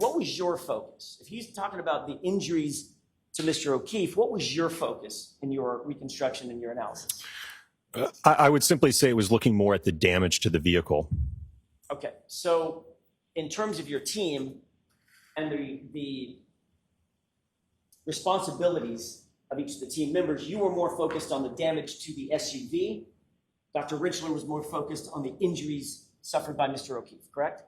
what was your focus? If he's talking about the injuries to Mr. O'Keefe, what was your focus in your reconstruction and your analysis? I would simply say it was looking more at the damage to the vehicle. Okay, so in terms of your team and the responsibilities of each of the team members, you were more focused on the damage to the SUV. Dr. Richland was more focused on the injuries suffered by Mr. O'Keefe, correct?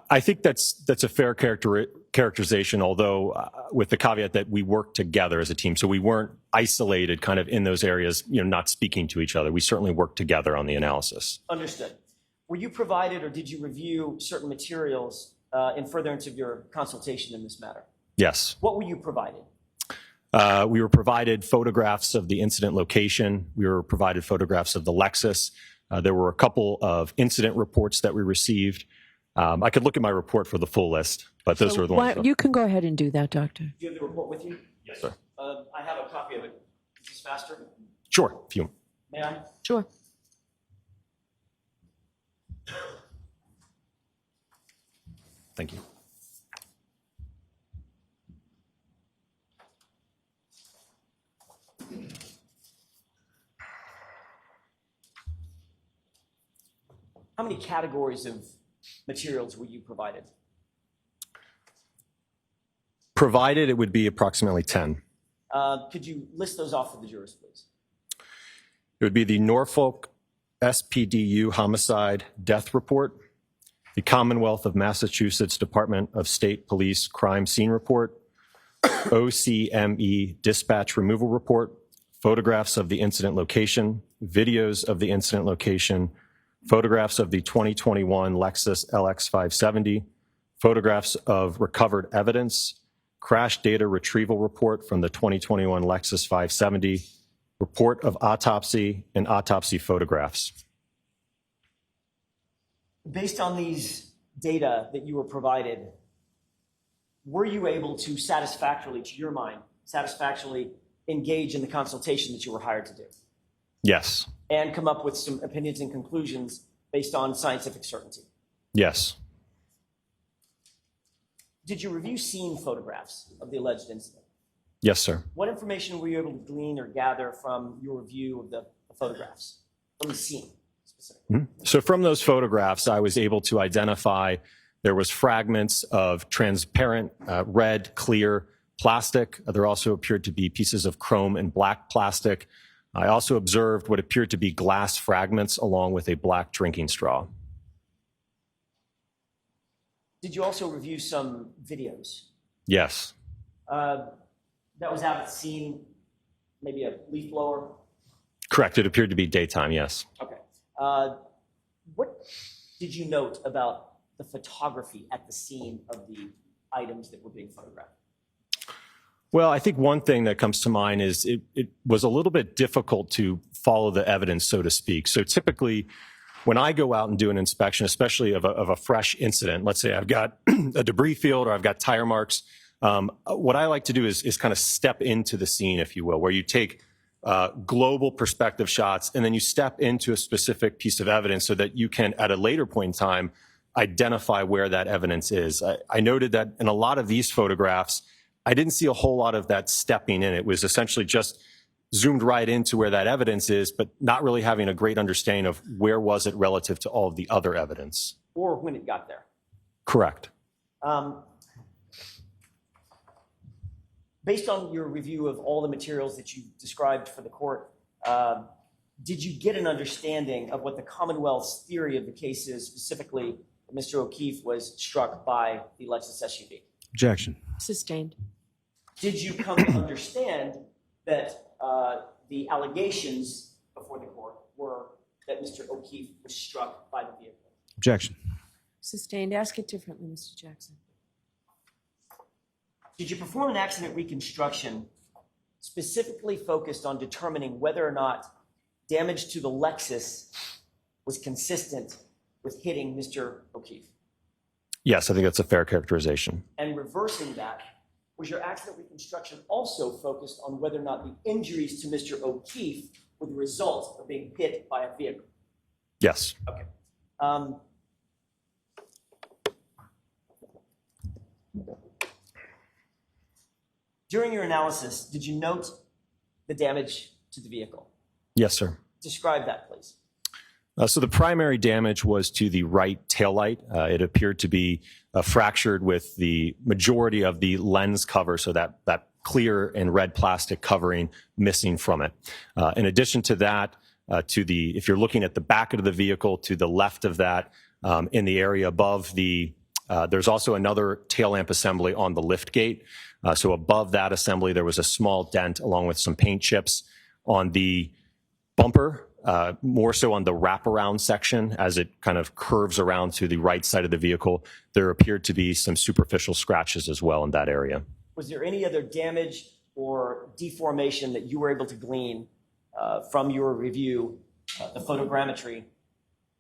I think that's a fair characterization, although with the caveat that we worked together as a team. So we weren't isolated kind of in those areas, not speaking to each other. We certainly worked together on the analysis. Understood. Were you provided or did you review certain materials in furtherance of your consultation in this matter? Yes. What were you provided? We were provided photographs of the incident location. We were provided photographs of the Lexus. There were a couple of incident reports that we received. I could look at my report for the full list, but those are the ones. You can go ahead and do that, Doctor. Do you have the report with you? Yes, sir. I have a copy of it. Is this faster? Sure. If you... May I? Sure. Thank you. How many categories of materials were you provided? Provided, it would be approximately 10. Could you list those off for the jurors, please? It would be the Norfolk SPDU homicide death report, the Commonwealth of Massachusetts Department of State Police crime scene report, OCME dispatch removal report, photographs of the incident location, videos of the incident location, photographs of the 2021 Lexus LX 570, photographs of recovered evidence, crash data retrieval report from the 2021 Lexus 570, report of autopsy, and autopsy photographs. Based on these data that you were provided, were you able to satisfactorily, to your mind, satisfactorily engage in the consultation that you were hired to do? Yes. And come up with some opinions and conclusions based on scientific certainty? Yes. Did you review scene photographs of the alleged incident? Yes, sir. What information were you able to glean or gather from your review of the photographs, from the scene specifically? Mm-hmm. So from those photographs, I was able to identify there was fragments of transparent red, clear plastic. There also appeared to be pieces of chrome and black plastic. I also observed what appeared to be glass fragments along with a black drinking straw. Did you also review some videos? Yes. That was out at the scene, maybe a leaf blower? Correct. It appeared to be daytime, yes. Okay. What did you note about the photography at the scene of the items that were being photographed? Well, I think one thing that comes to mind is it was a little bit difficult to follow the evidence, so to speak. So typically, when I go out and do an inspection, especially of a fresh incident, let's say I've got a debris field or I've got tire marks, what I like to do is kind of step into the scene, if you will, where you take global perspective shots and then you step into a specific piece of evidence so that you can, at a later point in time, identify where that evidence is. I noted that in a lot of these photographs, I didn't see a whole lot of that stepping in. It was essentially just zoomed right into where that evidence is, but not really having a great understanding of where was it relative to all of the other evidence. Or when it got there? Correct. Based on your review of all the materials that you described for the court, did you get an understanding of what the Commonwealth's theory of the case is, specifically Mr. O'Keefe was struck by the Lexus SUV? Objection. Sustained. Did you come to understand that the allegations before the court were that Mr. O'Keefe was struck by the vehicle? Objection. Sustained. Ask it differently, Mr. Jackson. Did you perform an accident reconstruction specifically focused on determining whether or not damage to the Lexus was consistent with hitting Mr. O'Keefe? Yes, I think that's a fair characterization. And reversing that, was your accident reconstruction also focused on whether or not the injuries to Mr. O'Keefe were the result of being hit by a vehicle? Yes. Okay. During your analysis, did you note the damage to the vehicle? Yes, sir. Describe that, please. So the primary damage was to the right taillight. It appeared to be fractured with the majority of the lens cover, so that clear and red plastic covering missing from it. In addition to that, if you're looking at the back of the vehicle, to the left of that, in the area above there's also another tail lamp assembly on the lift gate. So above that assembly, there was a small dent along with some paint chips on the bumper. More so on the wraparound section as it kind of curves around to the right side of the vehicle. There appeared to be some superficial scratches as well in that area. Was there any other damage or deformation that you were able to glean from your review, the photogrammetry,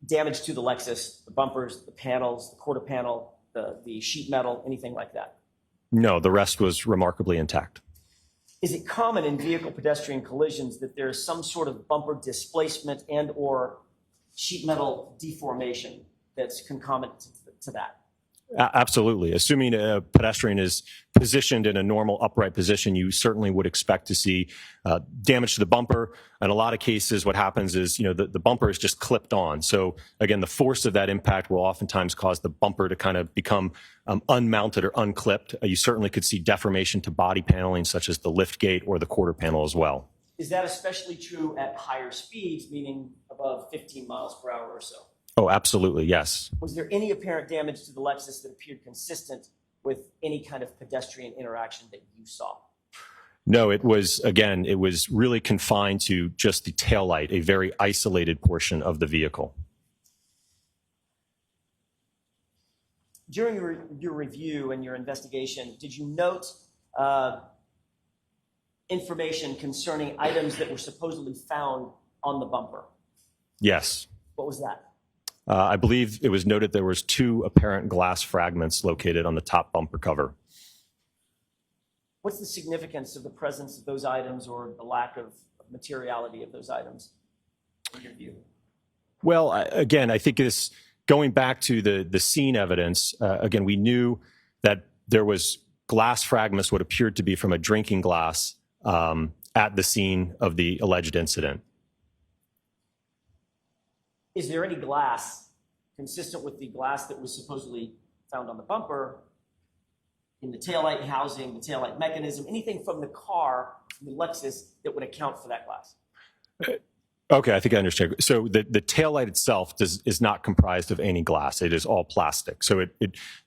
damage to the Lexus, the bumpers, the panels, the quarter panel, the sheet metal, anything like that? No, the rest was remarkably intact. Is it common in vehicle pedestrian collisions that there is some sort of bumper displacement and or sheet metal deformation that's concomitant to that? Absolutely. Assuming a pedestrian is positioned in a normal upright position, you certainly would expect to see damage to the bumper. In a lot of cases, what happens is, the bumper is just clipped on. So again, the force of that impact will oftentimes cause the bumper to kind of become unmounted or unclipped. You certainly could see deformation to body paneling, such as the lift gate or the quarter panel as well. Is that especially true at higher speeds, meaning above 15 miles per hour or so? Oh, absolutely, yes. Was there any apparent damage to the Lexus that appeared consistent with any kind of pedestrian interaction that you saw? No, it was really confined to just the taillight, a very isolated portion of the vehicle. During your review and your investigation, did you note information concerning items that were supposedly found on the bumper? Yes. What was that? I believe it was noted there was 2 apparent glass fragments located on the top bumper cover. What's the significance of the presence of those items or the lack of materiality of those items in your view? Well, again, I think this, going back to the scene evidence, again, we knew that there was glass fragments, what appeared to be from a drinking glass, at the scene of the alleged incident. Is there any glass consistent with the glass that was supposedly found on the bumper, in the taillight housing, the taillight mechanism, anything from the car, the Lexus, that would account for that glass? Okay, I think I understand. So the taillight itself is not comprised of any glass. It is all plastic. So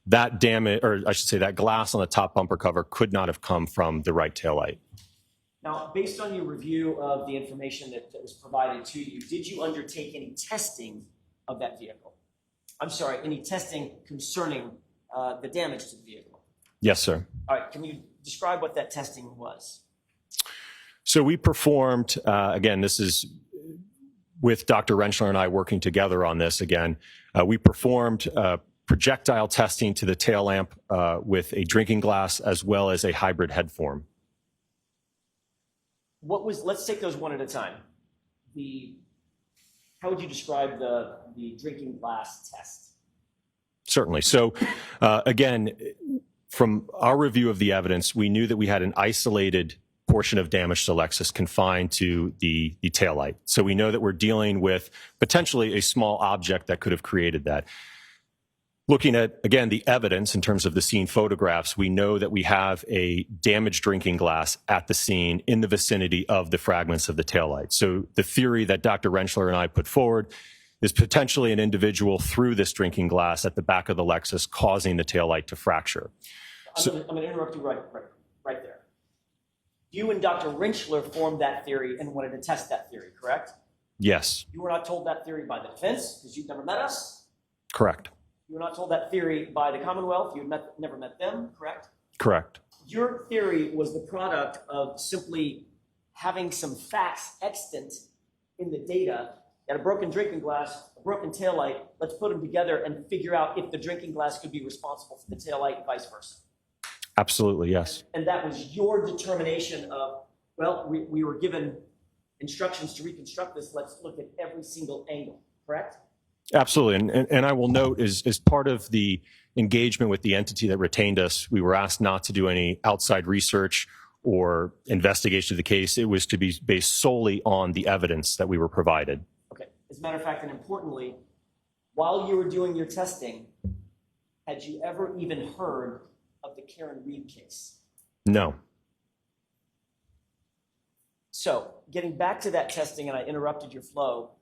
that damage, or I should say that glass on the top bumper cover could not have come from the right taillight. Now, based on your review of the information that was provided to you, did you undertake any testing of that vehicle? I'm sorry, any testing concerning the damage to the vehicle? Yes, sir. All right, can you describe what that testing was? So we performed, again, this is with Dr. Rentschler and I working together on this again. We performed projectile testing to the tail lamp with a drinking glass as well as a hybrid head form. Let's take those one at a time. How would you describe the drinking glass test? Certainly. So again, from our review of the evidence, we knew that we had an isolated portion of damage to Lexus confined to the taillight. So we know that we're dealing with potentially a small object that could have created that. Looking at, again, the evidence in terms of the scene photographs, we know that we have a damaged drinking glass at the scene in the vicinity of the fragments of the taillight. So the theory that Dr. Rentschler and I put forward is potentially an individual threw this drinking glass at the back of the Lexus, causing the taillight to fracture. I'm going to interrupt you right there. You and Dr. Rentschler formed that theory and wanted to test that theory, correct? Yes. You were not told that theory by the defense because you've never met us? Correct. You were not told that theory by the Commonwealth. You never met them, correct? Correct. Your theory was the product of simply having some facts extant in the data that a broken drinking glass, a broken taillight, let's put them together and figure out if the drinking glass could be responsible for the taillight and vice versa. Absolutely, yes. And that was your determination of, well, we were given instructions to reconstruct this. Let's look at every single angle, correct? Absolutely. And I will note, as part of the engagement with the entity that retained us, we were asked not to do any outside research or investigation of the case. It was to be based solely on the evidence that we were provided. Okay. As a matter of fact, and importantly, while you were doing your testing, had you ever even heard of the Karen Reed case? No. So, getting back to that testing, and I interrupted your flow,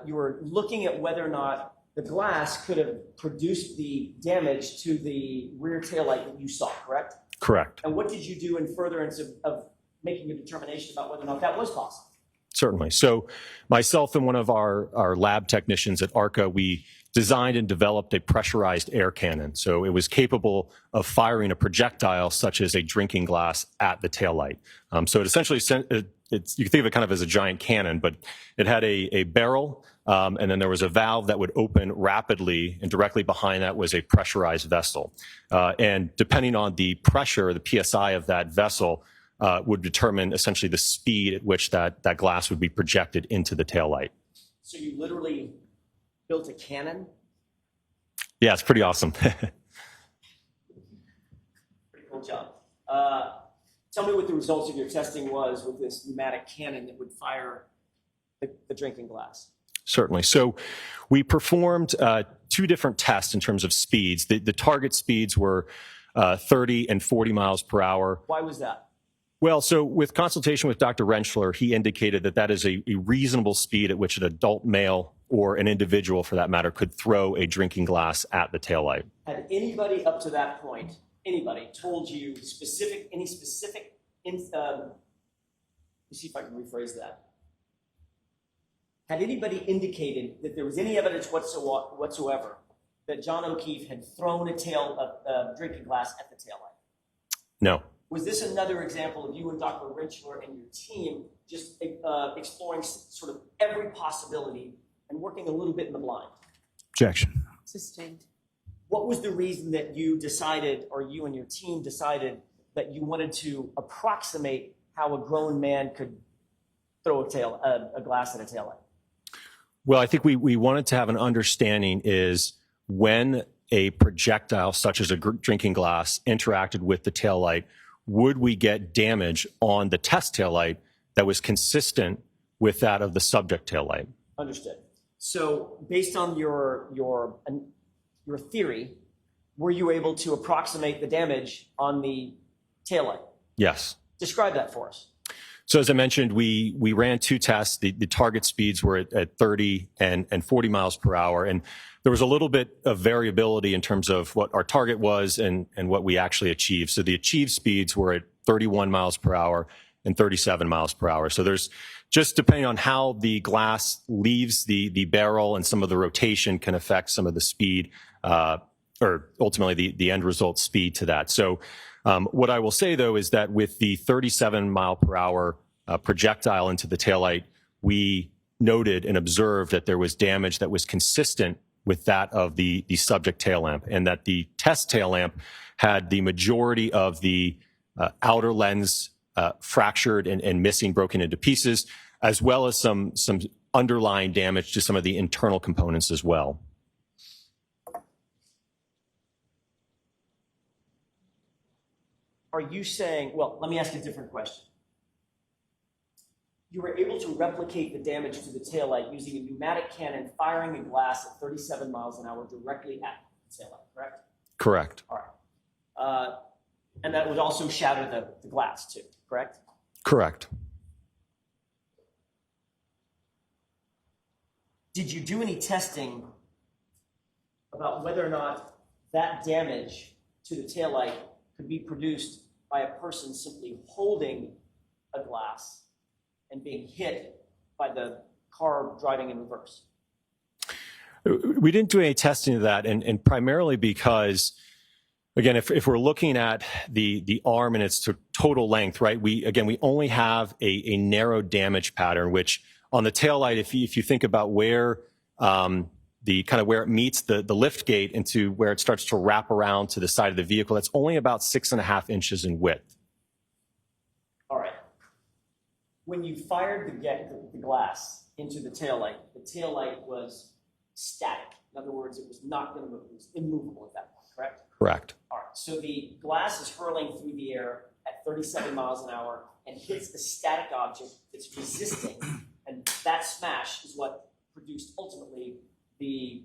you were looking at whether or not the glass could have produced the damage to the rear taillight that you saw, correct? Correct. And what did you do in furtherance of making a determination about whether or not that was possible? Certainly. So myself and one of our lab technicians at ARCA, we designed and developed a pressurized air cannon. So it was capable of firing a projectile such as a drinking glass at the taillight. So it essentially, you can think of it kind of as a giant cannon, but it had a barrel, and then there was a valve that would open rapidly, and directly behind that was a pressurized vessel. And depending on the pressure, the PSI of that vessel, would determine essentially the speed at which that glass would be projected into the taillight. So you literally built a cannon? Yeah, it's pretty awesome. Pretty cool job. Tell me what the results of your testing was with this pneumatic cannon that would fire the drinking glass. Certainly. So we performed 2 different tests in terms of speeds. The target speeds were 30 and 40 miles per hour. Why was that? Well, so with consultation with Dr. Rentschler, he indicated that that is a reasonable speed at which an adult male or an individual, for that matter, could throw a drinking glass at the taillight. Had anybody up to that point, told you any specific, let me see if I can rephrase that. Had anybody indicated that there was any evidence whatsoever that John O'Keefe had thrown a drinking glass at the taillight? No. Was this another example of you and Dr. Rentschler and your team just exploring sort of every possibility and working a little bit in the blind? Objection. Sustained. What was the reason that you decided, or you and your team decided, that you wanted to approximate how a grown man could throw a glass at a taillight? Well, I think we wanted to have an understanding is when a projectile such as a drinking glass interacted with the taillight, would we get damage on the test taillight that was consistent with that of the subject taillight? Understood. So based on your theory, were you able to approximate the damage on the taillight? Yes. Describe that for us. So as I mentioned, we ran 2 tests. The target speeds were at 30 and 40 miles per hour. And there was a little bit of variability in terms of what our target was and what we actually achieved. So the achieved speeds were at 31 miles per hour and 37 miles per hour. So there's just depending on how the glass leaves the barrel and some of the rotation can affect some of the speed, or ultimately the end result speed to that. So what I will say, though, is that with the 37 mile per hour projectile into the taillight, we noted and observed that there was damage that was consistent with that of the subject tail lamp, and that the test tail lamp had the majority of the outer lens fractured and missing, broken into pieces, as well as some underlying damage to some of the internal components as well. Are you saying, well, let me ask you a different question. You were able to replicate the damage to the taillight using a pneumatic cannon firing a glass at 37 miles an hour directly at the taillight, correct? Correct. All right. And that would also shatter the glass too, correct? Correct. Did you do any testing about whether or not that damage to the taillight could be produced by a person simply holding a glass and being hit by the car driving in reverse? We didn't do any testing of that, and primarily because, again, if we're looking at the arm and its total length, right? We only have a narrow damage pattern, which on the taillight, if you think about where where it meets the lift gate into where it starts to wrap around to the side of the vehicle, that's only about 6.5 inches in width. All right. When you fired the glass into the taillight was static. In other words, it was not going to move. It was immovable at that point, correct? Correct. All right, so the glass is hurling through the air at 37 miles an hour and hits a static object that's resisting, and that smash is what produced ultimately the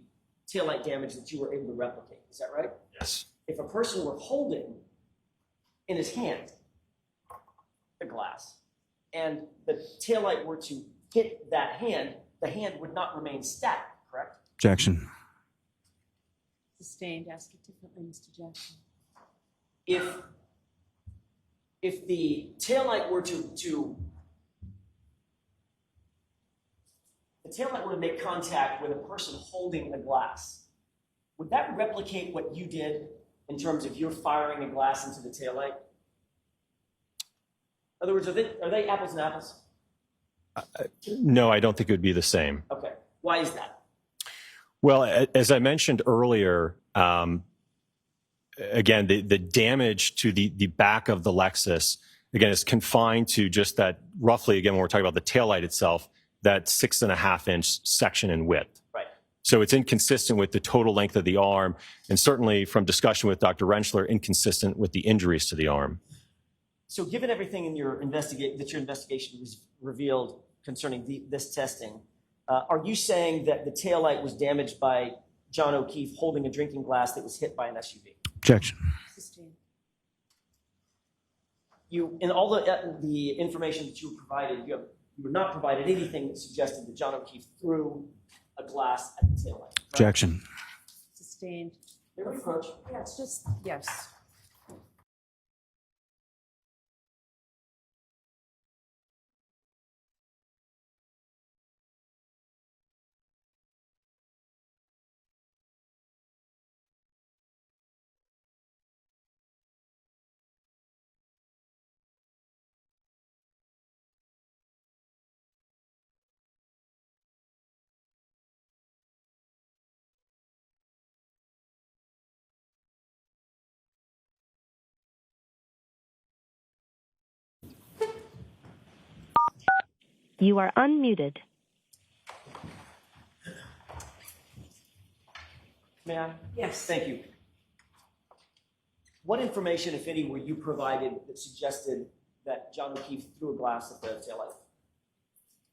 taillight damage that you were able to replicate. Is that right? Yes. If a person were holding in his hand the glass and the taillight were to hit that hand, the hand would not remain static, correct? Objection. Sustained. Ask it differently, Mr. Jackson. If the taillight were to make contact with a person holding a glass, would that replicate what you did in terms of you're firing a glass into the taillight? In other words, are they apples and apples? No, I don't think it would be the same. Okay. Why is that? Well, as I mentioned earlier, again, the damage to the back of the Lexus, again, is confined to just that roughly, again, when we're talking about the taillight itself, that 6.5-inch section in width. Right. So it's inconsistent with the total length of the arm, and certainly from discussion with Dr. Rentschler, inconsistent with the injuries to the arm. So given everything in your investigation was revealed concerning this testing, are you saying that the taillight was damaged by John O'Keefe holding a drinking glass that was hit by an SUV? Objection. Sustained. In all the information that you provided, you were not provided anything that suggested that John O'Keefe threw a glass at the taillight. Right? Objection. Sustained. Your approach. Yeah, it's just, yes. You are unmuted. May I? Yes. Thank you. What information, if any, were you provided that suggested that John O'Keefe threw a glass at the taillight?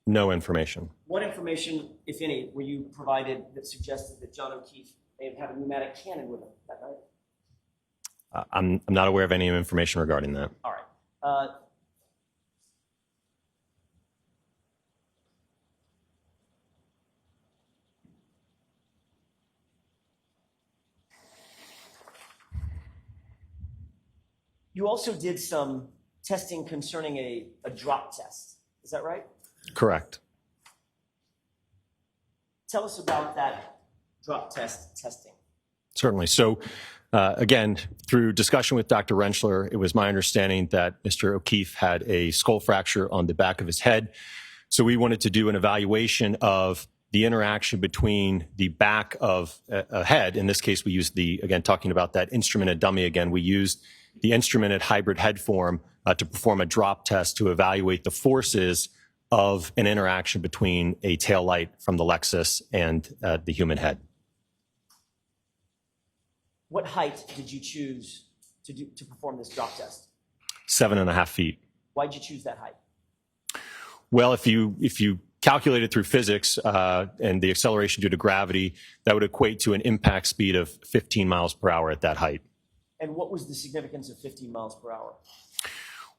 No information. What information, if any, were you provided that suggested that John O'Keefe may have had a pneumatic cannon with him that night? I'm not aware of any information regarding that. All right. You also did some testing concerning a drop test. Is that right? Correct. Tell us about that drop test testing. Certainly. So, again, through discussion with Dr. Rentschler, it was my understanding that Mr. O'Keefe had a skull fracture on the back of his head. So we wanted to do an evaluation of the interaction between the back of a head. In this case, we used again, talking about that instrumented dummy again, we used the instrumented hybrid head form to perform a drop test to evaluate the forces of an interaction between a tail light from the Lexus and the human head. What height did you choose to perform this drop test? 7.5 feet. Why did you choose that height? Well, if you calculate it through physics and the acceleration due to gravity, that would equate to an impact speed of 15 miles per hour at that height. And what was the significance of 15 miles per hour?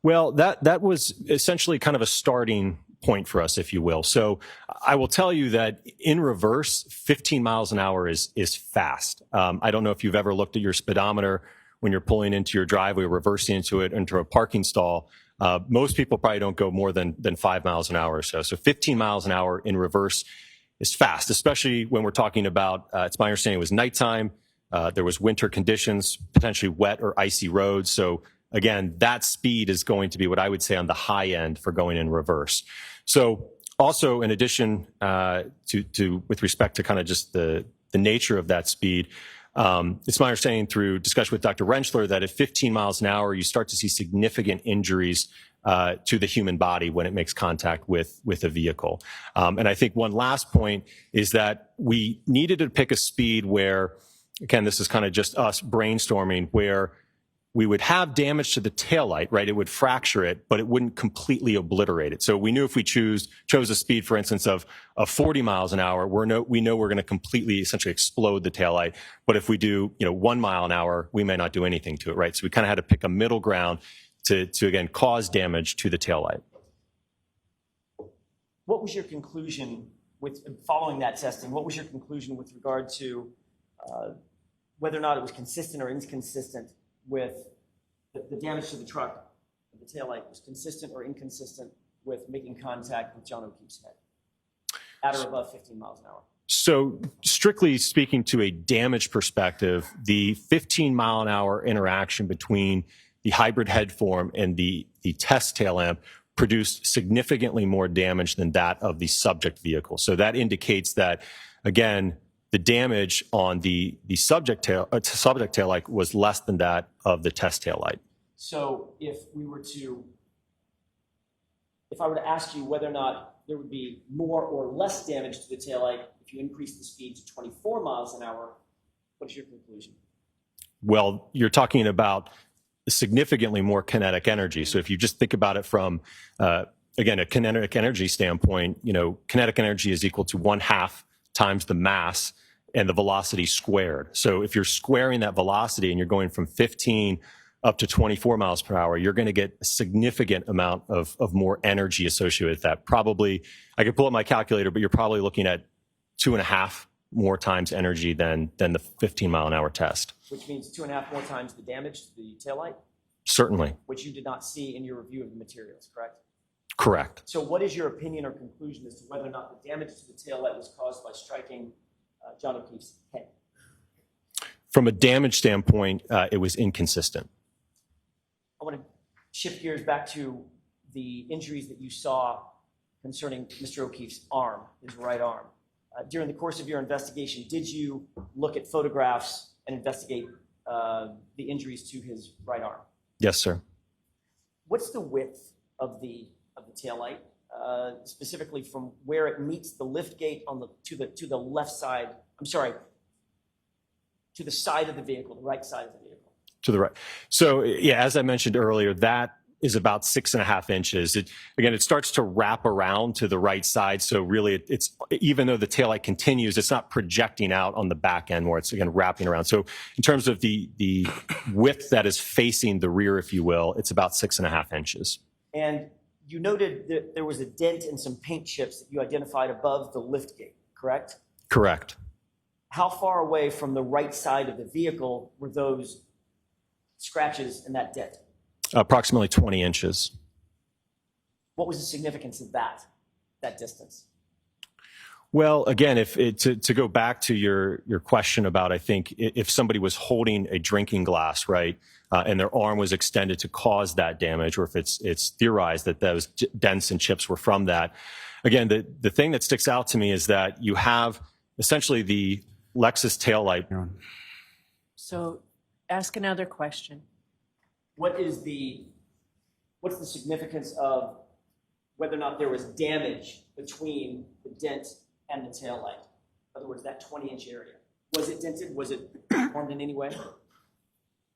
Well, that was essentially kind of a starting point for us, if you will. So I will tell you that in reverse, 15 miles an hour is fast. I don't know if you've ever looked at your speedometer when you're pulling into your driveway, reversing into a parking stall. Most people probably don't go more than 5 miles an hour or so. So 15 miles an hour in reverse is fast, especially when we're talking about, it's my understanding it was nighttime. There was winter conditions, potentially wet or icy roads. So again, that speed is going to be what I would say on the high end for going in reverse. So also in addition to with respect to kind of just the nature of that speed, it's my understanding through discussion with Dr. Rentschler that at 15 miles an hour, you start to see significant injuries to the human body when it makes contact with a vehicle. And I think one last point is that we needed to pick a speed where again, this is kind of just us brainstorming, where we would have damage to the taillight, right? It would fracture it, but it wouldn't completely obliterate it. So we knew if we chose a speed, for instance, of 40 miles an hour, we know we're going to completely essentially explode the taillight. But if we do, 1 mile an hour, we may not do anything to it, right? So we kind of had to pick a middle ground to again, cause damage to the taillight. What was your conclusion following that testing? What was your conclusion with regard to whether or not it was consistent or inconsistent with the damage to the truck, the taillight was consistent or inconsistent with making contact with John O'Keefe's head at or above 15 miles an hour? So strictly speaking to a damage perspective, the 15 mile an hour interaction between the hybrid head form and the test tail lamp produced significantly more damage than that of the subject vehicle. So that indicates that, again, the damage on the subject tail light was less than that of the test tail light. So if I were to ask you whether or not there would be more or less damage to the tail light if you increase the speed to 24 miles an hour, what's your conclusion? Well, you're talking about significantly more kinetic energy. So if you just think about it from, again, a kinetic energy standpoint, kinetic energy is equal to 1/2 times the mass and the velocity squared. So if you're squaring that velocity and you're going from 15 up to 24 miles per hour, you're going to get a significant amount of more energy associated with that. Probably, I could pull up my calculator, but you're probably looking at 2.5 more times energy than the 15 mile an hour test. Which means 2.5 more times the damage to the taillight? Certainly. Which you did not see in your review of the materials, correct? Correct. So what is your opinion or conclusion as to whether or not the damage to the taillight was caused by striking John O'Keefe's head? From a damage standpoint, it was inconsistent. I want to shift gears back to the injuries that you saw concerning Mr. O'Keefe's arm, his right arm. During the course of your investigation, did you look at photographs and investigate the injuries to his right arm? Yes, sir. What's the width of the taillight, specifically from where it meets the lift gate to the left side? I'm sorry, to the side of the vehicle, the right side of the vehicle. To the right. So yeah, as I mentioned earlier, that is about 6.5 inches. It starts to wrap around to the right side. So really, it's even though the taillight continues, it's not projecting out on the back end where it's, again, wrapping around. So in terms of the width that is facing the rear, if you will, it's about 6.5 inches. And you noted that there was a dent and some paint chips that you identified above the lift gate, correct? Correct. How far away from the right side of the vehicle were those scratches and that dent? Approximately 20 inches. What was the significance of that distance? Well, again, to go back to your question about, I think, if somebody was holding a drinking glass, right, and their arm was extended to cause that damage, or if it's theorized that those dents and chips were from that. Again, the thing that sticks out to me is that you have essentially the Lexus taillight. So ask another question. What's the significance of whether or not there was damage between the dent and the taillight? In other words, that 20-inch area. Was it dented? Was it harmed in any way?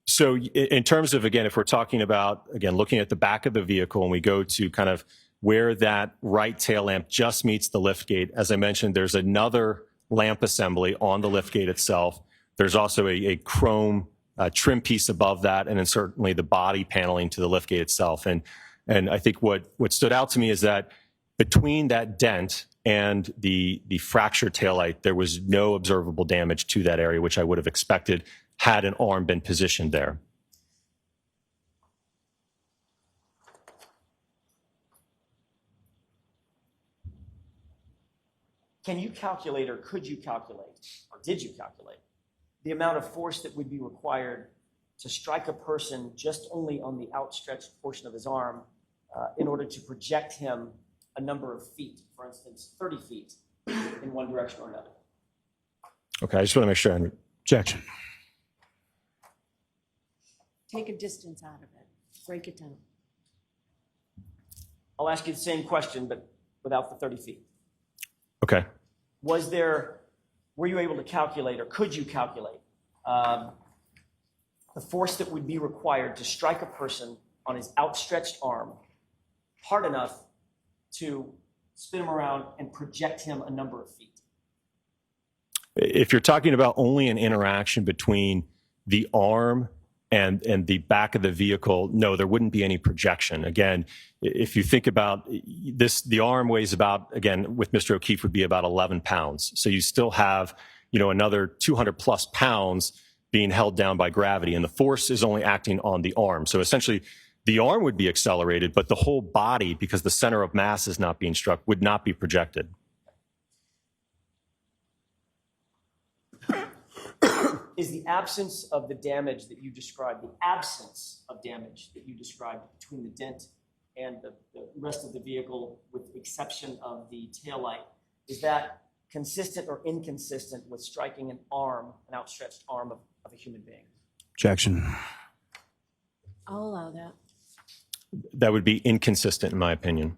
So in terms of, again, if we're talking about, again, looking at the back of the vehicle and we go to kind of where that right tail lamp just meets the lift gate, as I mentioned, there's another lamp assembly on the lift gate itself. There's also a chrome trim piece above that, and then certainly the body paneling to the liftgate itself. And I think what stood out to me is that between that dent and the fractured taillight, there was no observable damage to that area, which I would have expected had an arm been positioned there. Can you calculate, or could you calculate, or did you calculate the amount of force that would be required to strike a person just only on the outstretched portion of his arm in order to project him a number of feet, for instance, 30 feet in one direction or another? Okay, I just want to make sure I'm objection. Take a distance out of it. Break it down. I'll ask you the same question, but without the 30 feet. Okay. Were you able to calculate, or could you calculate the force that would be required to strike a person on his outstretched arm hard enough to spin him around and project him a number of feet? If you're talking about only an interaction between the arm and the back of the vehicle, no, there wouldn't be any projection. Again, if you think about this, the arm weighs about, again, with Mr. O'Keefe would be about 11 pounds. So you still have, another 200 plus pounds being held down by gravity, and the force is only acting on the arm. So essentially, the arm would be accelerated, but the whole body, because the center of mass is not being struck, would not be projected. Is the absence of the damage that you described, the absence of damage that you described between the dent and the rest of the vehicle, with the exception of the taillight, is that consistent or inconsistent with striking an outstretched arm of a human being? Objection. I'll allow that. That would be inconsistent, in my opinion.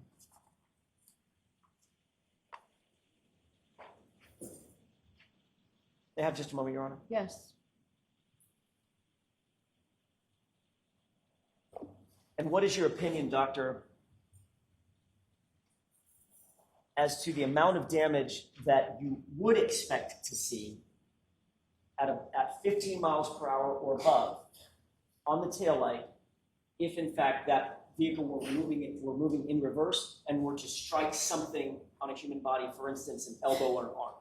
They have just a moment, Your Honor. Yes. And what is your opinion, Doctor, as to the amount of damage that you would expect to see at 15 miles per hour or above on the taillight if, in fact, that vehicle were moving in reverse and were to strike something on a human body, for instance, an elbow or an arm?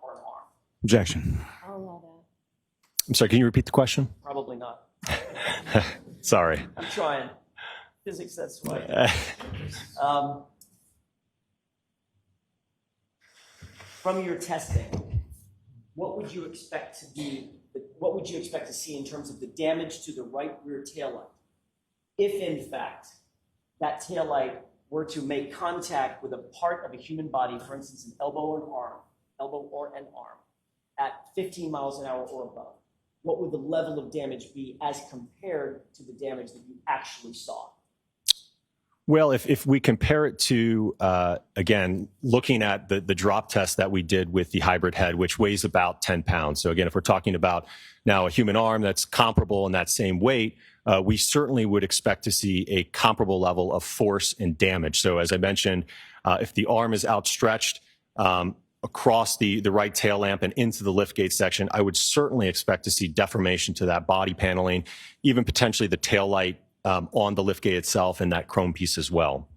Objection. I'll allow that. I'm sorry, can you repeat the question? Probably not. Sorry. I'm trying. Physics, that's why. From your testing, what would you expect to see in terms of the damage to the right rear taillight if, in fact, that taillight were to make contact with a part of a human body, for instance, an elbow or an arm, at 15 miles an hour or above? What would the level of damage be as compared to the damage that you actually saw? Well, if we compare it to, again, looking at the drop test that we did with the hybrid head, which weighs about 10 pounds. So again, if we're talking about now a human arm that's comparable in that same weight, we certainly would expect to see a comparable level of force and damage. So as I mentioned, if the arm is outstretched across the right tail lamp and into the liftgate section, I would certainly expect to see deformation to that body paneling, even potentially the tail light on the liftgate itself and that chrome piece as well.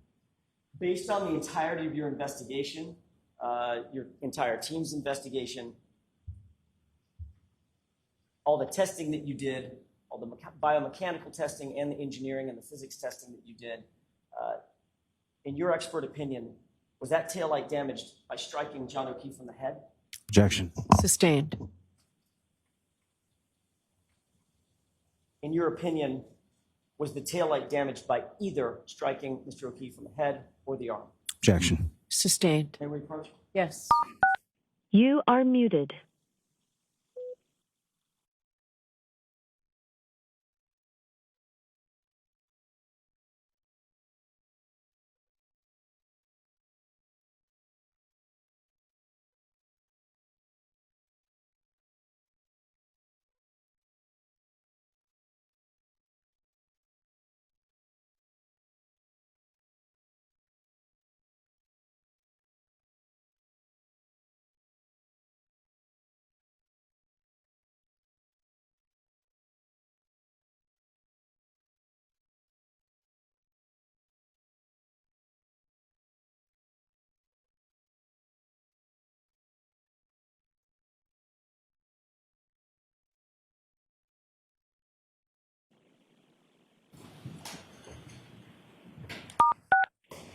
Based on the entirety of your investigation, your entire team's investigation, all the testing that you did, all the biomechanical testing and the engineering and the physics testing that you did, in your expert opinion, was that taillight damaged by striking John O'Keefe on the head? Objection. Sustained. In your opinion, was the taillight damaged by either striking Mr. O'Keefe on the head or the arm? Objection. Sustained. May we approach? Yes. You are muted.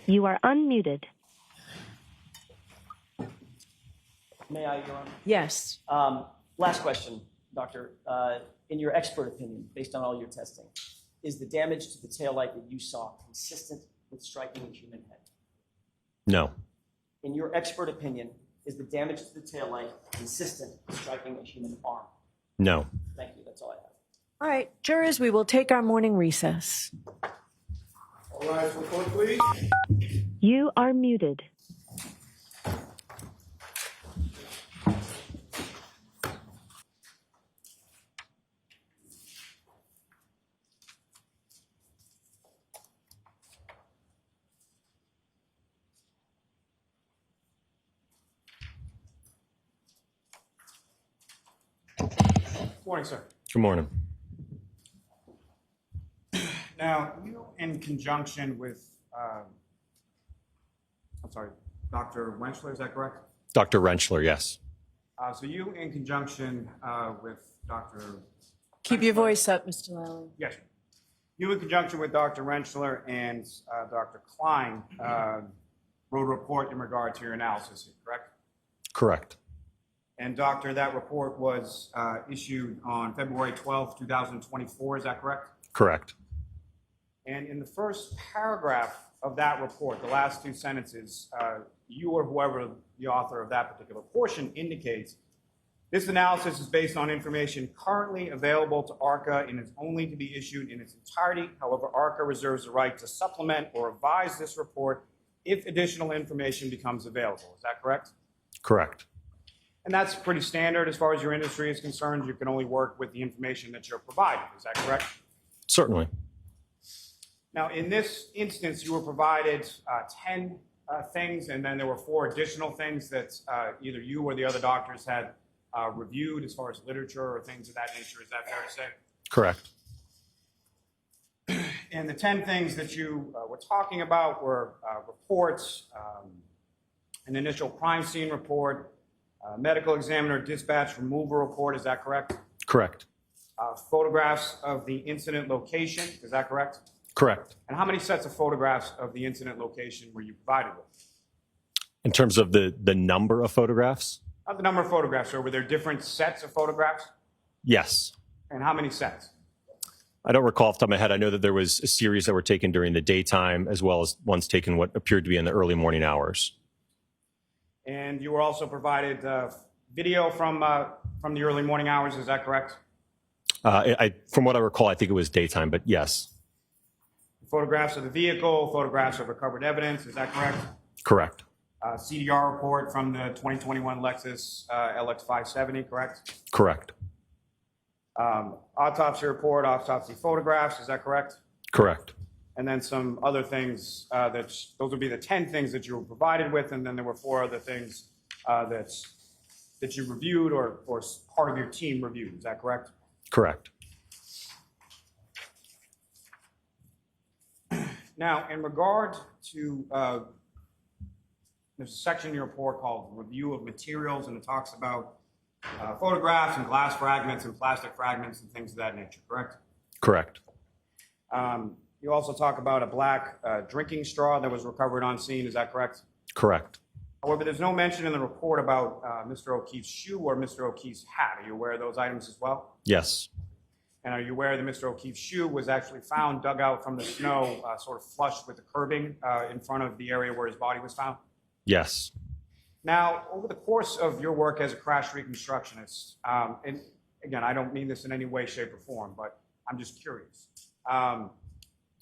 You are unmuted. May I, Your Honor? Yes. Last question, Doctor. In your expert opinion, based on all your testing, is the damage to the taillight that you saw consistent with striking a human head? No. In your expert opinion, is the damage to the taillight consistent with striking a human arm? No. Thank you. That's all I have. All right, jurors, we will take our morning recess. All rise for the court, please. You are muted. Morning, sir. Good morning. Now, you in conjunction with, Dr. Wenchler, is that correct? Dr. Rentschler, yes. So you in conjunction with Dr. Keep your voice up, Mr. Lally. Yes. You in conjunction with Dr. Rentschler and Dr. Klein wrote a report in regard to your analysis, correct? Correct. And doctor, that report was issued on February 12th, 2024, is that correct? Correct. And in the first paragraph of that report, the last two sentences, you or whoever the author of that particular portion indicates, this analysis is based on information currently available to ARCA and is only to be issued in its entirety. However, ARCA reserves the right to supplement or revise this report if additional information becomes available. Is that correct? Correct. And that's pretty standard as far as your industry is concerned. You can only work with the information that you're provided. Is that correct? Certainly. Now, in this instance, you were provided 10 things, and then there were 4 additional things that either you or the other doctors had reviewed as far as literature or things of that nature. Is that fair to say? Correct. And the 10 things that you were talking about were reports, an initial crime scene report, medical examiner dispatch removal report. Is that correct? Correct. Photographs of the incident location. Is that correct? Correct. And how many sets of photographs of the incident location were you provided with? In terms of the number of photographs? The number of photographs, or were there different sets of photographs? Yes. And how many sets? I don't recall off the top of my head. I know that there was a series that were taken during the daytime as well as ones taken what appeared to be in the early morning hours. And you were also provided video from the early morning hours, is that correct? From what I recall, I think it was daytime, but yes. Photographs of the vehicle, photographs of recovered evidence, is that correct? Correct. CDR report from the 2021 Lexus LX570, correct? Correct. Autopsy report, autopsy photographs, is that correct? Correct. And then some other things those would be the 10 things that you were provided with, and then there were 4 other things that you reviewed or part of your team reviewed, is that correct? Correct. Now, in regard to, there's a section in your report called Review of Materials, and it talks about photographs and glass fragments and plastic fragments and things of that nature, correct? Correct. You also talk about a black drinking straw that was recovered on scene, is that correct? Correct. However, there's no mention in the report about Mr. O'Keefe's shoe or Mr. O'Keefe's hat. Are you aware of those items as well? Yes. And are you aware that Mr. O'Keefe's shoe was actually found dug out from the snow, sort of flush with the curbing in front of the area where his body was found? Yes. Now, over the course of your work as a crash reconstructionist, and again, I don't mean this in any way, shape, or form, but I'm just curious.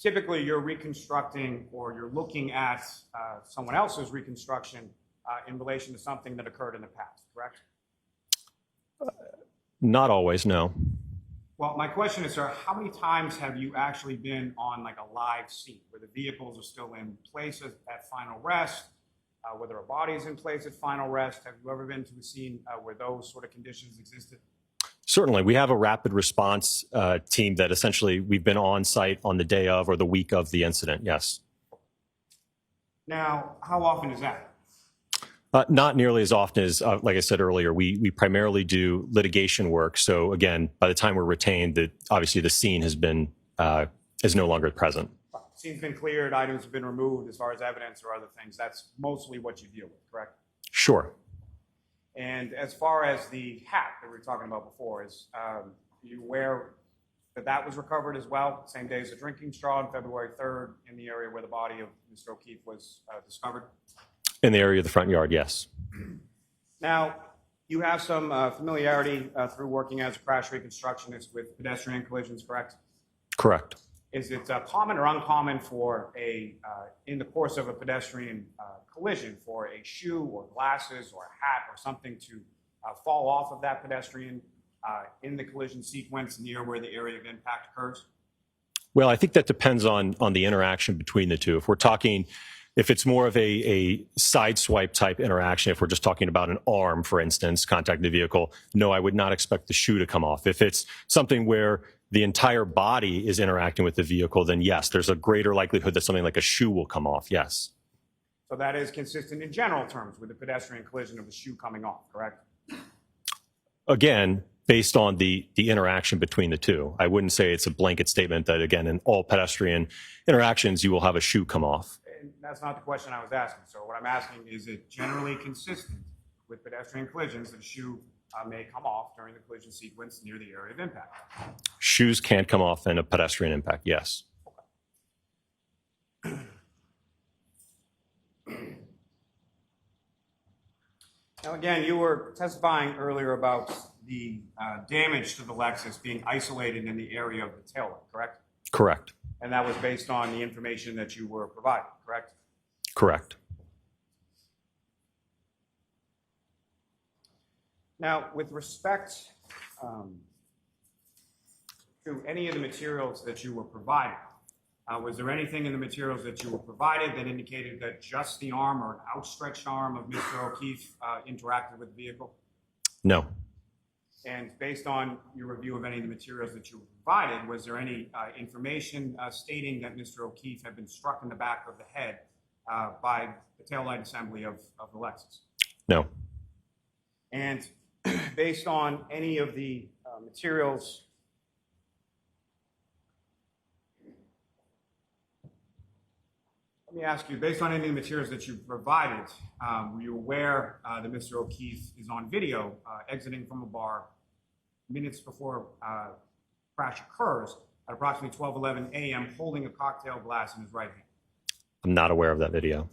Typically, you're reconstructing or you're looking at someone else's reconstruction in relation to something that occurred in the past, correct? Not always, no. Well, my question is, sir, how many times have you actually been on like a live scene where the vehicles are still in place at final rest, whether a body is in place at final rest? Have you ever been to a scene where those sort of conditions existed? Certainly. We have a rapid response team that essentially we've been on site on the day of or the week of the incident, yes. Now, how often is that? Not nearly as often as, like I said earlier, we primarily do litigation work. So again, by the time we're retained, obviously the scene has been is no longer present. Scene's been cleared, items have been removed as far as evidence or other things. That's mostly what you deal with, correct? Sure. And as far as the hat that we were talking about before, are you aware that was recovered as well, same day as the drinking straw on February 3rd in the area where the body of Mr. O'Keefe was discovered? In the area of the front yard, yes. Now, you have some familiarity through working as a crash reconstructionist with pedestrian collisions, correct? Correct. Is it common or uncommon for in the course of a pedestrian collision, for a shoe or glasses or a hat or something to fall off of that pedestrian in the collision sequence near where the area of impact occurs? Well, I think that depends on the interaction between the two. If we're talking If it's more of a side swipe type interaction, if we're just talking about an arm, for instance, contacting the vehicle, no, I would not expect the shoe to come off. If it's something where the entire body is interacting with the vehicle, then yes, there's a greater likelihood that something like a shoe will come off, yes. So that is consistent in general terms with the pedestrian collision of the shoe coming off, correct? Again, based on the interaction between the two. I wouldn't say it's a blanket statement that, again, in all pedestrian interactions, you will have a shoe come off. And that's not the question I was asking. So what I'm asking is it generally consistent with pedestrian collisions that a shoe may come off during the collision sequence near the area of impact? Shoes can come off in a pedestrian impact, yes. Now, again, you were testifying earlier about the damage to the Lexus being isolated in the area of the taillight, correct? Correct. And that was based on the information that you were providing, correct? Correct. Now, with respect to any of the materials that you were provided, was there anything in the materials that you were provided that indicated that just the arm or an outstretched arm of Mr. O'Keefe interacted with the vehicle? No. And based on your review of any of the materials that you were provided, was there any information stating that Mr. O'Keefe had been struck in the back of the head by the taillight assembly of the Lexus? No. And based on any of the materials let me ask you, based on any of the materials that you provided, were you aware that Mr. O'Keefe is on video exiting from a bar minutes before crash occurs at approximately 12:11 a.m. holding a cocktail glass in his right hand? I'm not aware of that video.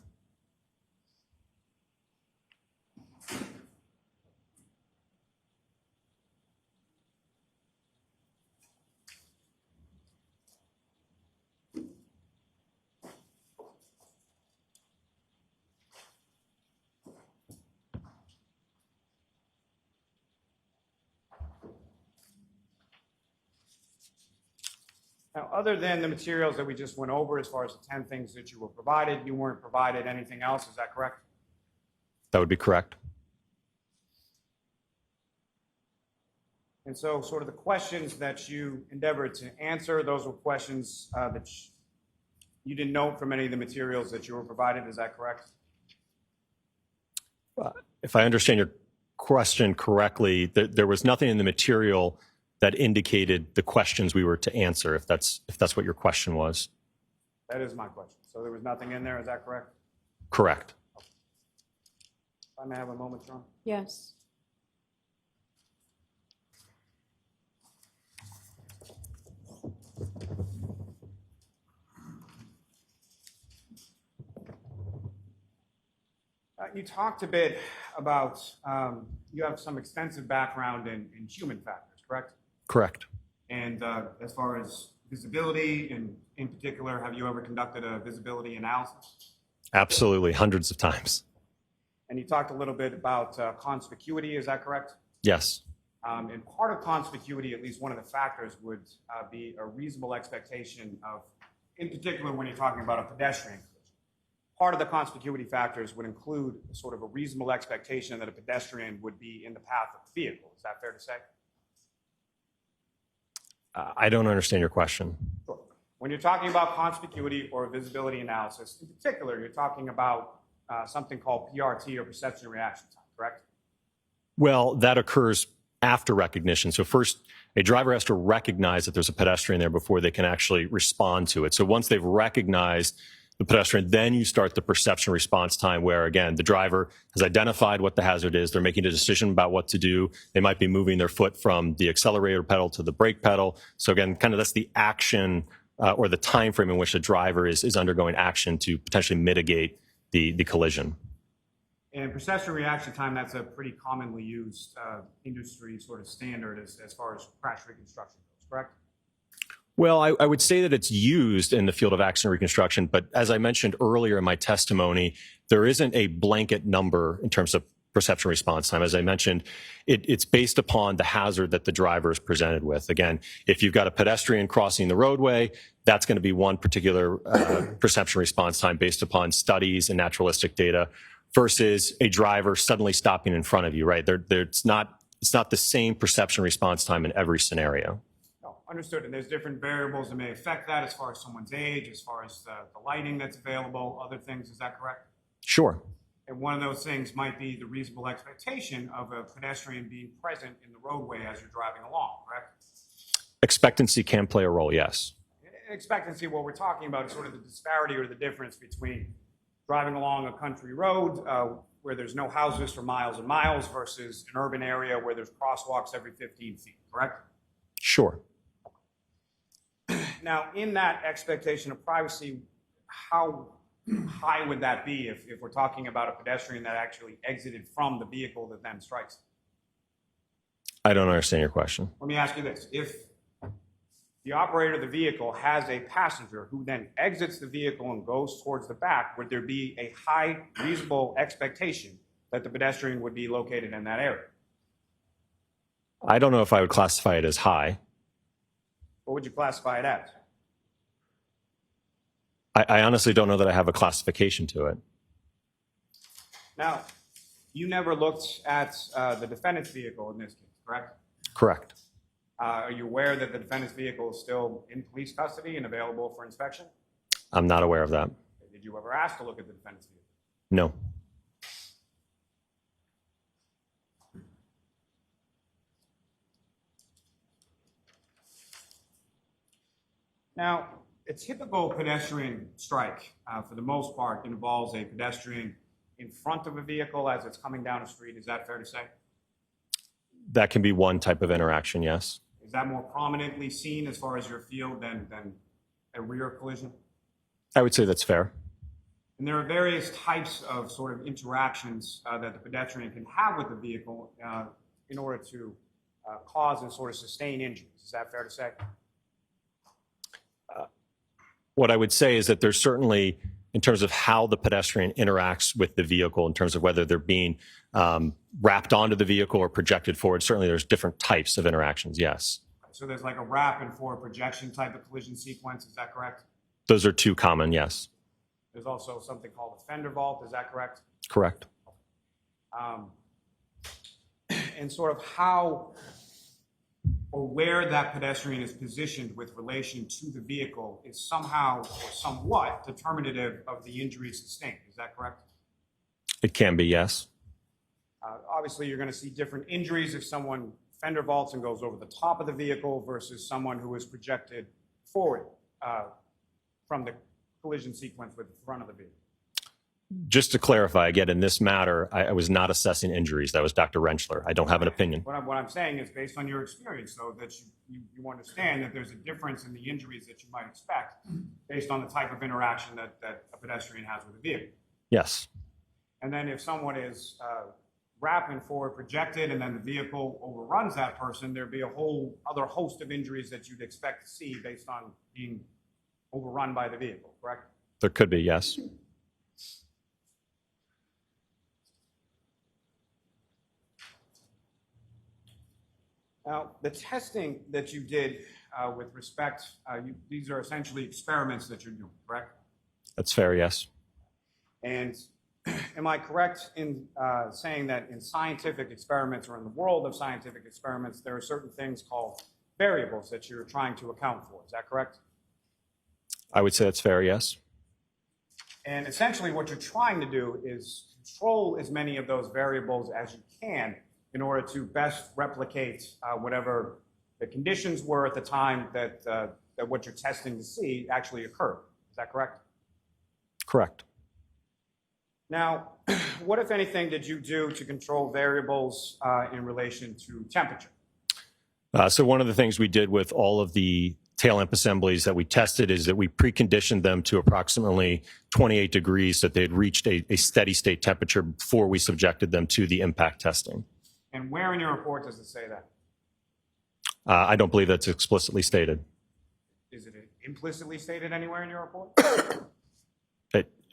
Now, other than the materials that we just went over, as far as the 10 things that you were provided, you weren't provided anything else, is that correct? That would be correct. And so sort of the questions that you endeavored to answer, those were questions that you didn't know from any of the materials that you were provided, is that correct? If I understand your question correctly, there was nothing in the material that indicated the questions we were to answer, if that's what your question was. That is my question. So there was nothing in there, is that correct? Correct. If I may have a moment, Sean? Yes. You talked a bit about, you have some extensive background in human factors, correct? Correct. And as far as visibility, and in particular, have you ever conducted a visibility analysis? Absolutely, hundreds of times. And you talked a little bit about conspicuity, is that correct? Yes. And part of conspicuity, at least one of the factors, would be a reasonable expectation of, in particular, when you're talking about a pedestrian collision. Part of the conspicuity factors would include sort of a reasonable expectation that a pedestrian would be in the path of the vehicle. Is that fair to say? I don't understand your question. Sure. When you're talking about conspicuity or visibility analysis, in particular, you're talking about something called PRT, or perception reaction time, correct? Well, that occurs after recognition. So first, a driver has to recognize that there's a pedestrian there before they can actually respond to it. So once they've recognized the pedestrian, then you start the perception response time where, again, the driver has identified what the hazard is. They're making a decision about what to do. They might be moving their foot from the accelerator pedal to the brake pedal. So again, kind of that's the action or the time frame in which the driver is undergoing action to potentially mitigate the collision. And perception reaction time, that's a pretty commonly used industry sort of standard as far as crash reconstruction goes, correct? Well, I would say that it's used in the field of accident reconstruction, but as I mentioned earlier in my testimony, there isn't a blanket number in terms of perception response time. As I mentioned, it's based upon the hazard that the driver is presented with. Again, if you've got a pedestrian crossing the roadway, that's going to be one particular perception response time based upon studies and naturalistic data versus a driver suddenly stopping in front of you, right? It's not the same perception response time in every scenario. No, understood. And there's different variables that may affect that as far as someone's age, as far as the lighting that's available, other things. Is that correct? Sure. And one of those things might be the reasonable expectation of a pedestrian being present in the roadway as you're driving along, correct? Expectancy can play a role, yes. Expectancy, what we're talking about is sort of the disparity or the difference between driving along a country road where there's no houses for miles and miles versus an urban area where there's crosswalks every 15 feet, correct? Sure. Now, in that expectation of privacy, how high would that be if we're talking about a pedestrian that actually exited from the vehicle that then strikes? I don't understand your question. Let me ask you this. If the operator of the vehicle has a passenger who then exits the vehicle and goes towards the back, would there be a high reasonable expectation that the pedestrian would be located in that area? I don't know if I would classify it as high. What would you classify it as? I honestly don't know that I have a classification to it. Now, you never looked at the defendant's vehicle in this case, correct? Correct. Are you aware that the defendant's vehicle is still in police custody and available for inspection? I'm not aware of that. Did you ever ask to look at the defendant's vehicle? No. Now, a typical pedestrian strike, for the most part, involves a pedestrian in front of a vehicle as it's coming down a street. Is that fair to say? That can be one type of interaction, yes. Is that more prominently seen as far as your field than a rear collision? I would say that's fair. And there are various types of sort of interactions that the pedestrian can have with the vehicle in order to cause and sort of sustain injuries. Is that fair to say? What I would say is that there's certainly, in terms of how the pedestrian interacts with the vehicle, in terms of whether they're being wrapped onto the vehicle or projected forward, certainly there's different types of interactions, yes. So there's like a wrap and forward projection type of collision sequence. Is that correct? Those are two common, yes. There's also something called a fender vault. Is that correct? Correct. And sort of how or where that pedestrian is positioned with relation to the vehicle is somehow or somewhat determinative of the injury sustained. Is that correct? It can be, yes. Obviously, you're going to see different injuries if someone fender vaults and goes over the top of the vehicle versus someone who is projected forward from the collision sequence with the front of the vehicle. Just to clarify, again, in this matter, I was not assessing injuries. That was Dr. Rentschler. I don't have an opinion. What I'm saying is based on your experience, though, that you understand that there's a difference in the injuries that you might expect based on the type of interaction that a pedestrian has with a vehicle. Yes. And then if someone is wrapping forward projected and then the vehicle overruns that person, there'd be a whole other host of injuries that you'd expect to see based on being overrun by the vehicle, correct? There could be, yes. Now, the testing that you did with respect, these are essentially experiments that you're doing, correct? That's fair, yes. And am I correct in saying that in scientific experiments or in the world of scientific experiments, there are certain things called variables that you're trying to account for? Is that correct? I would say that's fair, yes. And essentially what you're trying to do is control as many of those variables as you can in order to best replicate whatever the conditions were at the time that what you're testing to see actually occurred. Is that correct? Correct. Now, what, if anything, did you do to control variables in relation to temperature? So one of the things we did with all of the tail lamp assemblies that we tested is that we preconditioned them to approximately 28 degrees, that they had reached a steady state temperature before we subjected them to the impact testing. And where in your report does it say that? I don't believe that's explicitly stated. Is it implicitly stated anywhere in your report?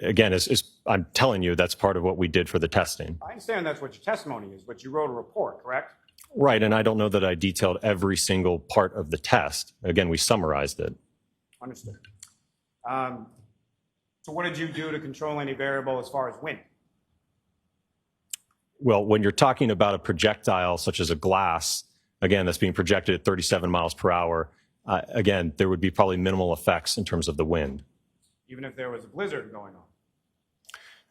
again, as I'm telling you, that's part of what we did for the testing. I understand that's what your testimony is, but you wrote a report, correct? Right, and I don't know that I detailed every single part of the test. Again, we summarized it. Understood. So what did you do to control any variable as far as wind? Well, when you're talking about a projectile such as a glass, again, that's being projected at 37 miles per hour, again, there would be probably minimal effects in terms of the wind. Even if there was a blizzard going on?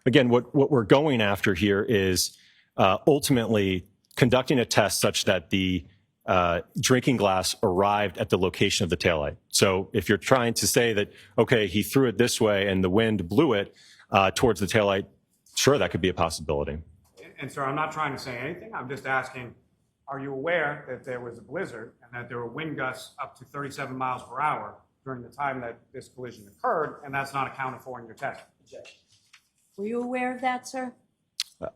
Again, what we're going after here is ultimately conducting a test such that the drinking glass arrived at the location of the taillight. So if you're trying to say that, okay, he threw it this way and the wind blew it towards the taillight, sure, that could be a possibility. And sir, I'm not trying to say anything. I'm just asking, are you aware that there was a blizzard and that there were wind gusts up to 37 miles per hour during the time that this collision occurred, and that's not accounted for in your test? Were you aware of that, sir?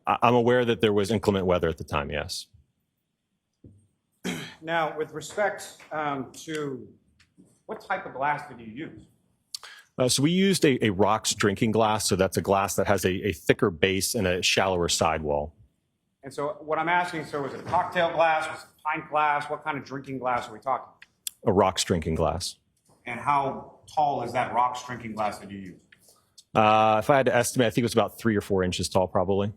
I'm aware that there was inclement weather at the time, yes. Now, with respect to what type of glass did you use? So we used a rocks drinking glass. So that's a glass that has a thicker base and a shallower sidewall. And so what I'm asking, sir, was it a cocktail glass? Was it pint glass? What kind of drinking glass are we talking? A rocks drinking glass. And how tall is that rocks drinking glass that you use? If I had to estimate, I think it was about 3 or 4 inches tall, probably.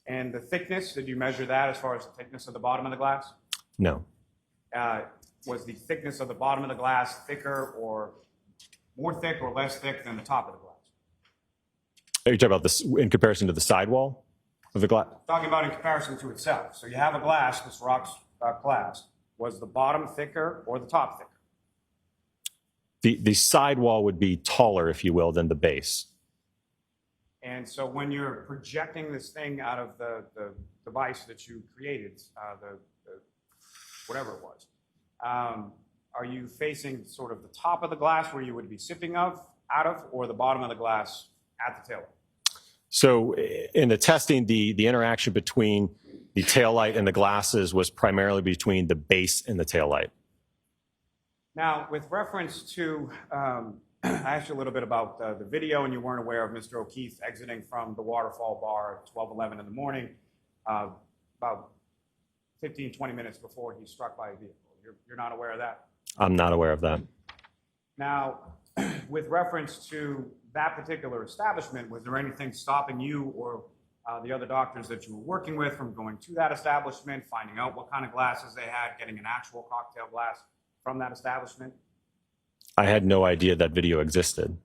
And the thickness, did you measure that as far as the thickness of the bottom of the glass? No. Was the thickness of the bottom of the glass thicker or more thick or less thick than the top of the glass? Are you talking about this in comparison to the sidewall of the glass? Talking about in comparison to itself. So you have a glass, this rocks glass. Was the bottom thicker or the top thicker? The sidewall would be taller, if you will, than the base. And so when you're projecting this thing out of the device that you created, the whatever it was, are you facing sort of the top of the glass where you would be sipping out of, or the bottom of the glass at the tail? So in the testing, the interaction between the taillight and the glasses was primarily between the base and the taillight. Now, with reference to, I asked you a little bit about the video, and you weren't aware of Mr. O'Keefe exiting from the Waterfall Bar at 12:11 in the morning, about 15, 20 minutes before he struck by a vehicle. You're not aware of that? I'm not aware of that. Now, with reference to that particular establishment, was there anything stopping you or the other doctors that you were working with from going to that establishment, finding out what kind of glasses they had, getting an actual cocktail glass from that establishment? I had no idea that video existed.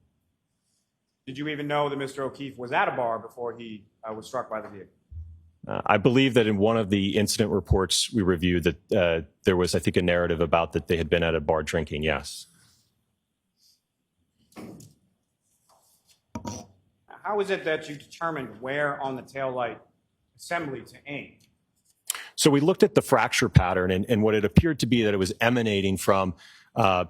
Did you even know that Mr. O'Keefe was at a bar before he was struck by the vehicle? I believe that in one of the incident reports we reviewed that there was, I think, a narrative about that they had been at a bar drinking, yes. How is it that you determined where on the taillight assembly to aim? So we looked at the fracture pattern, and what it appeared to be that it was emanating from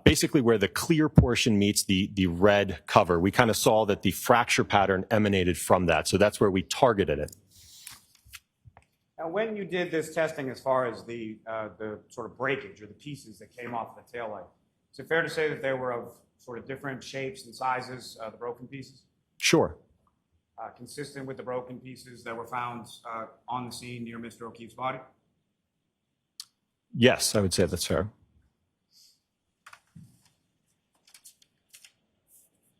basically where the clear portion meets the red cover. We kind of saw that the fracture pattern emanated from that. So that's where we targeted it. Now, when you did this testing as far as the sort of breakage or the pieces that came off the taillight, is it fair to say that they were of sort of different shapes and sizes, the broken pieces? Sure. Consistent with the broken pieces that were found on the scene near Mr. O'Keefe's body? Yes, I would say that's fair.